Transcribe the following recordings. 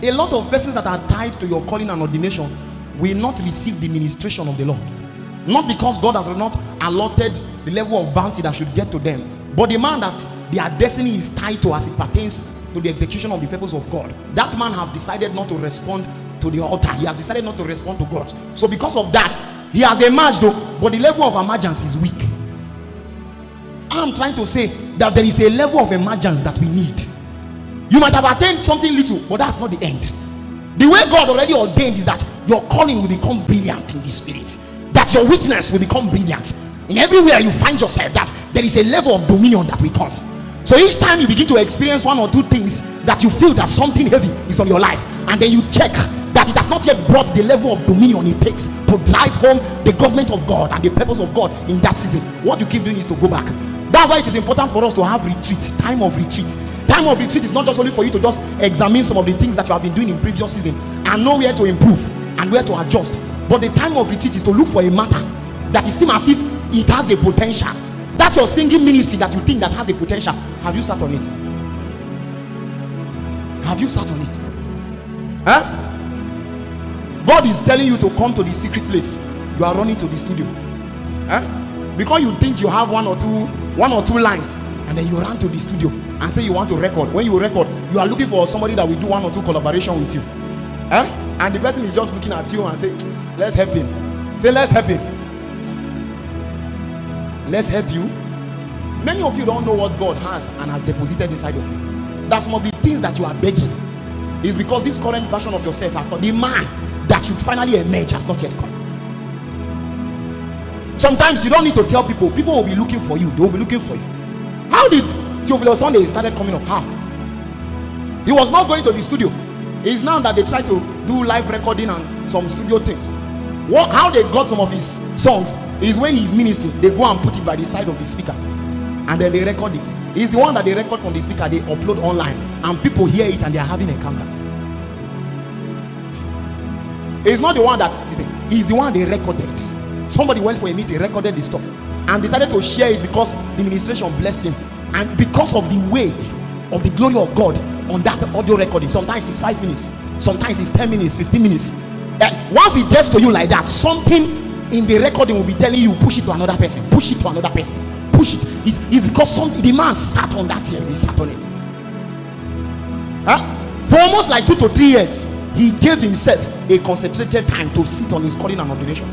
A lot of persons that are tied to your calling and ordination will not receive the ministration of the Lord. Not because God has not allotted the level of bounty that should get to them, but the man that their destiny is tied to as it pertains to the execution of the purpose of God, that man have decided not to respond to the altar. He has decided not to respond to God. So because of that, he has emerged though, but the level of emergence is weak. I'm trying to say that there is a level of emergence that we need. You might have attained something little, but that's not the end. The way God already ordained is that your calling will become brilliant in the spirit, that your witness will become brilliant in everywhere you find yourself, that there is a level of dominion that will come. So each time you begin to experience one or two things that you feel that something heavy is on your life, and then you check that it has not yet brought the level of dominion it takes to drive home the government of God and the purpose of God in that season, what you keep doing is to go back. That's why it is important for us to have retreat, time of retreat. Time of retreat is not just only for you to just examine some of the things that you have been doing in previous season and know where to improve and where to adjust. But the time of retreat is to look for a matter that it seems as if it has a potential. That's your singing ministry that you think that has a potential. Have you sat on it? Have you sat on it? Huh? God is telling you to come to the secret place. You are running to the studio. Huh? Because you think you have one or two lines, and then you run to the studio and say you want to record. When you record, you are looking for somebody that will do one or two collaboration with you. Huh? And the person is just looking at you and say, let's help him. Say, let's help him. Let's help you. Many of you don't know what God has and has deposited inside of you. That's some of the things that you are begging. Is because this current version of yourself has not, the man that should finally emerge has not yet come. Sometimes you don't need to tell people. People will be looking for you. They will be looking for you. How did Theophilus Sunday started coming up? How? He was not going to the studio. It's now that they try to do live recording and some studio things. How they got some of his songs is when he's ministering, they go and put it by the side of the speaker and then they record it. He's the one that they record from the speaker, they upload online and people hear it and they are having encounters. It's not the one that he's the one they recorded. Somebody went for a meeting, recorded the stuff and decided to share it because the administration blessed him, and because of the weight of the glory of God on that audio recording. Sometimes it's 5 minutes, sometimes it's 10 minutes, 15 minutes. Once it gets to you like that, something in the recording will be telling you, push it to another person, push it to another person, push it. It's because the man sat on that thing, he sat on it. For almost like 2 to 3 years, he gave himself a concentrated time to sit on his calling and ordination.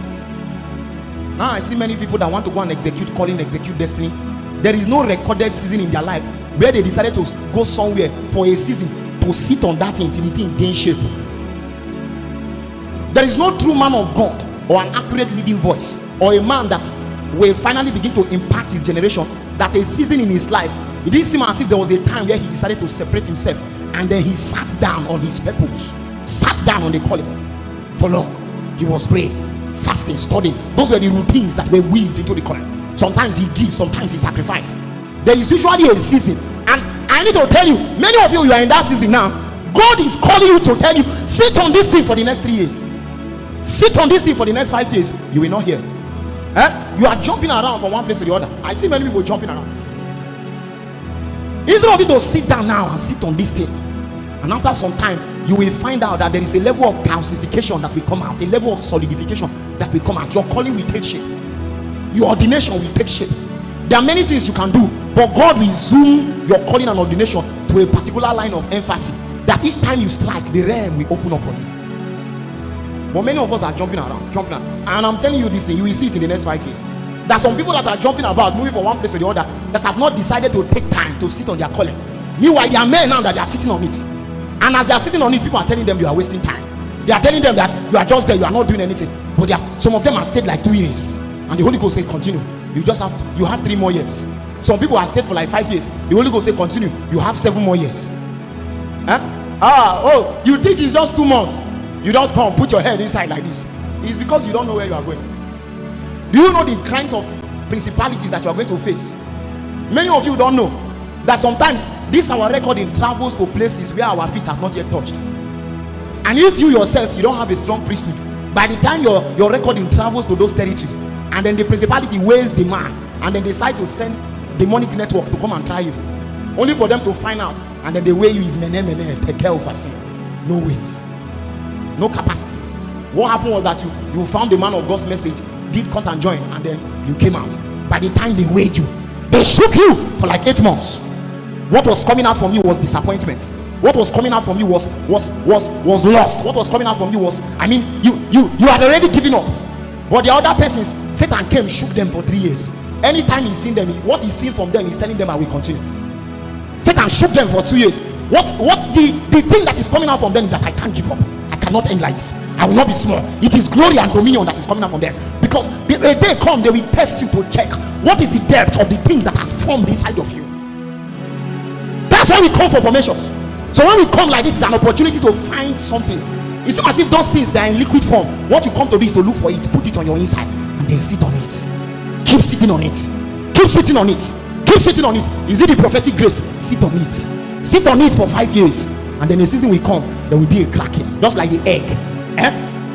Now I see many people that want to go and execute calling, execute destiny. There is no recorded season in their life where they decided to go somewhere for a season to sit on that thing till the thing gain shape. There is no true man of God or an accurate leading voice or a man that will finally begin to impact his generation, that a season in his life, it didn't seem as if there was a time where he decided to separate himself and then he sat down on his purpose, sat down on the calling for long. He was praying, fasting, studying. Those were the routines that were weaved into the calling. Sometimes he gives, sometimes he sacrifices. There is usually a season, and I need to tell you, many of you are in that season now. God is calling you to tell you, sit on this thing for the next 3 years. Sit on this thing for the next 5 years. You will not hear. You are jumping around from one place to the other. I see many people jumping around. Instead of you to sit down now and sit on this thing, and after some time you will find out that there is a level of calcification that will come out, a level of solidification that will come out. Your calling will take shape, your ordination will take shape. There are many things you can do, but God will zoom your calling and ordination to a particular line of emphasis that each time you strike, the realm will open up for you. But many of us are jumping around, and I'm telling you this thing, you will see it in the next 5 years. There are some people that are jumping about, moving from one place to the other, that have not decided to take time to sit on their calling. Meanwhile, there are men now that they are sitting on it, and as they are sitting on it, people are telling them you are wasting time. They are telling them that you are just there, you are not doing anything. But some of them have stayed like 2 years, and the Holy Ghost said continue. You have 3 more years. Some people have stayed for like 5 years. The Holy Ghost said continue. You have 7 more years. You think it's just 2 months? You just come, put your head inside like this. It's because you don't know where you are going. Do you know the kinds of principalities that you are going to face? Many of you don't know that sometimes this our recording travels to places where our feet has not yet touched. And if you yourself, you don't have a strong priesthood, by the time your recording travels to those territories, and then the principality weighs the man, and then decide to send demonic network to come and try you, only for them to find out, and then the way you is mene tekel fasi. no weight, no capacity. What happened was that you found the man of God's message, did cut and join, and then you came out. By the time they weighed you, they shook you for like 8 months. What was coming out from you was disappointment. What was coming out from you was lost. What was coming out from you was, I mean, you had already given up. But the other persons, Satan came, shook them for 3 years. Anytime he's seen them, what he's seen from them, he's telling them, I will continue. Satan shook them for 2 years. What the thing that is coming out from them is that I can't give up. I cannot end like this. I will not be small. It is glory and dominion that is coming out from them. Because a day come, they will test you to check what is the depth of the things that has formed inside of you. That's why we come for formations. So when we come like this, it's an opportunity to find something. It's as if those things that are in liquid form, what you come to do is to look for it, put it on your inside, and then sit on it. Keep sitting on it. Keep sitting on it. Keep sitting on it. Is it the prophetic grace? Sit on it. Sit on it for 5 years, and then the season will come, there will be a cracking, just like the egg.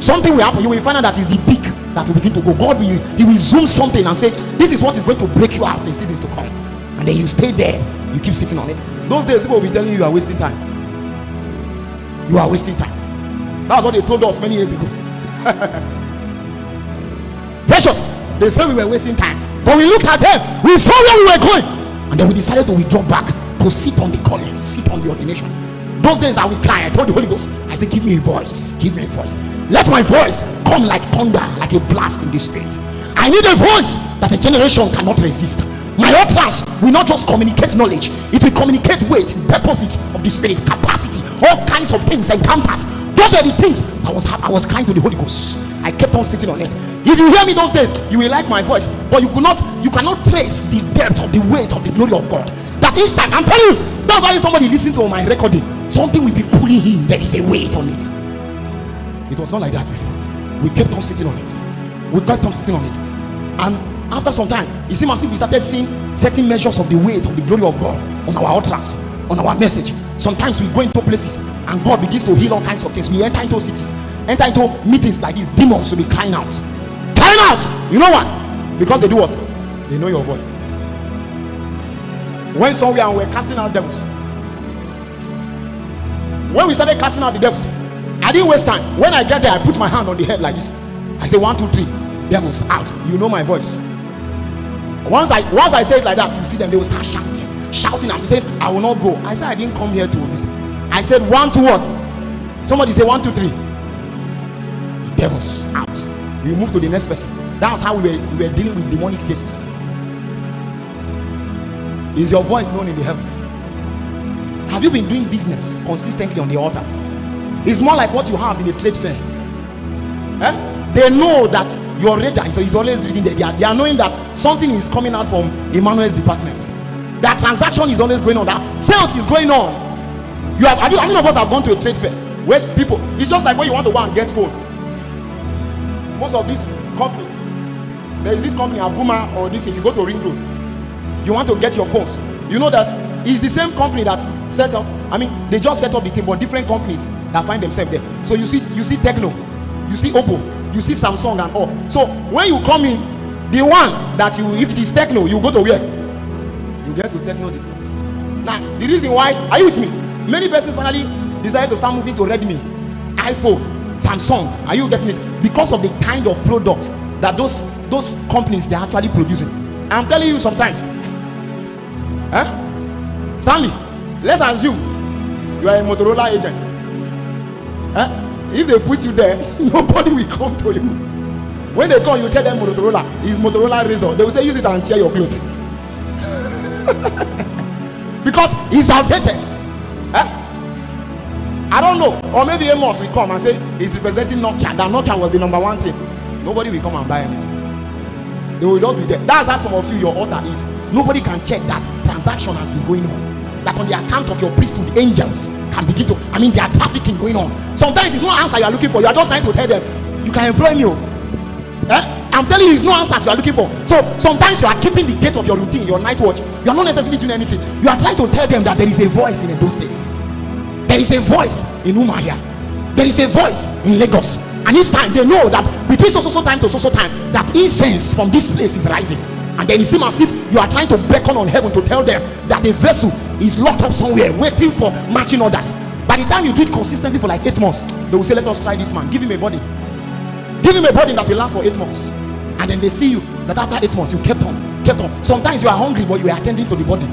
Something will happen. You will find out that is the beak that will begin to go. God will, he will zoom something and say, this is what is going to break you out in seasons to come. And then you stay there. You keep sitting on it. Those days people will be telling you are wasting time. You are wasting time. That's what they told us many years ago. Precious. They said we were wasting time. But we looked at them. We saw where we were going. And then we decided to withdraw back to sit on the calling, sit on the ordination. Those days I will cry. I told the Holy Ghost, I said, give me a voice. Give me a voice. Let my voice come like thunder, like a blast in the spirit. I need a voice that a generation cannot resist. My utterance will not just communicate knowledge, it will communicate weight, purposes of the spirit, capacity, all kinds of things, encounters. Those are the things that I was crying to the Holy Ghost. I kept on sitting on it. If you hear me those days, you will like my voice, but you cannot trace the depth of the weight of the glory of God. That each time, I'm telling you, that's why somebody listens to my recording, something will be pulling him. There is a weight on it. It was not like that before. We kept on sitting on it. We kept on sitting on it. And after some time, it seemed as if we started seeing certain measures of the weight of the glory of God on our utterance, on our message. Sometimes we go into places and God begins to heal all kinds of things. We enter into cities, enter into meetings like this. Demons will be crying out. Crying out! You know why? Because they do what? They know your voice. When somewhere and we're casting out devils, when we started casting out the devils, I didn't waste time. When I get there, I put my hand on the head like this. I say 1, 2, 3, devils out. You know my voice. Once I say it like that, you see them, they will start shouting and say, I will not go. I said, I didn't come here to this. I said 1, 2 what? Somebody say 1, 2, 3. Devils out. You move to the next person. That's how we were dealing with demonic cases. Is your voice known in the heavens? Have you been doing business consistently on the altar? It's more like what you have in a trade fair. They know that your radar is always reading there. They are knowing that something is coming out from Emmanuel's department. That transaction is always going on. That sales is going on. How many of us have gone to a trade fair where people? It's just like when you want to go and get phone. Most of these companies, there is this company, Abuma or this. If you go to Ring Road, you want to get your phones. You know that it's the same company that's set up. I mean, they just set up the team, but different companies that find themselves there. So you see Techno, you see Oppo, you see Samsung and all. So when you come in, the one that if it is Techno, you go to where? You get to Techno this stuff. Now, the reason why, are you with me? Many persons finally decided to start moving to Redmi, iPhone, Samsung. Are you getting it? Because of the kind of product that those companies they're actually producing. I'm telling you sometimes. Stanley, let's assume you are a Motorola agent. If they put you there, nobody will come to you. When they come, you tell them Motorola is Motorola Razor. They will say use it and tear your clothes. Because it's outdated. I don't know. Or maybe Amos will come and say he's representing Nokia. That Nokia was the number one thing. Nobody will come and buy it. They will just be there. That's how some of you, your order is. Nobody can check that transaction has been going on. That on the account of your priesthood, angels can begin to, they are trafficking going on. Sometimes it's no answer you are looking for. You are just trying to tell them, you can employ me. I'm telling you, it's no answers you are looking for. So sometimes you are keeping the gate of your routine, your night watch. You are not necessarily doing anything. You are trying to tell them that there is a voice in those states. There is a voice in Umuahia. There is a voice in Lagos. And each time they know that between so time to so time, that incense from this place is rising. And then it seems as if you are trying to beckon on heaven to tell them that a vessel is locked up somewhere waiting for marching orders. By the time you do it consistently for like 8 months, they will say, let us try this man. Give him a body. Give him a body that will last for 8 months. And then they see you that after 8 months you kept on. Sometimes you are hungry, but you were attending to the body.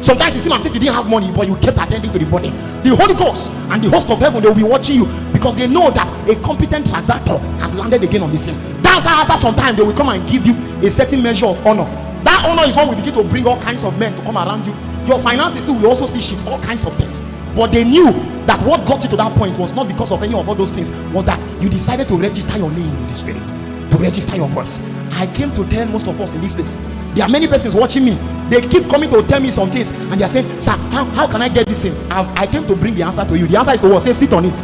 Sometimes it seems as if you didn't have money, but you kept attending to the body. The Holy Ghost and the host of heaven, they will be watching you, because they know that a competent transactor has landed again on the scene. That's how after some time they will come and give you a certain measure of honor. That honor is what will begin to bring all kinds of men to come around you. Your finances too will also still shift, all kinds of things. But they knew that what got you to that point was not because of any of all those things, was that you decided to register your name in the spirit, to register your voice. I came to tell most of us in this place, there are many persons watching me. They keep coming to tell me some things, and they are saying, sir, how can I get this in? I came to bring the answer to you. The answer is to what? Say, sit on it.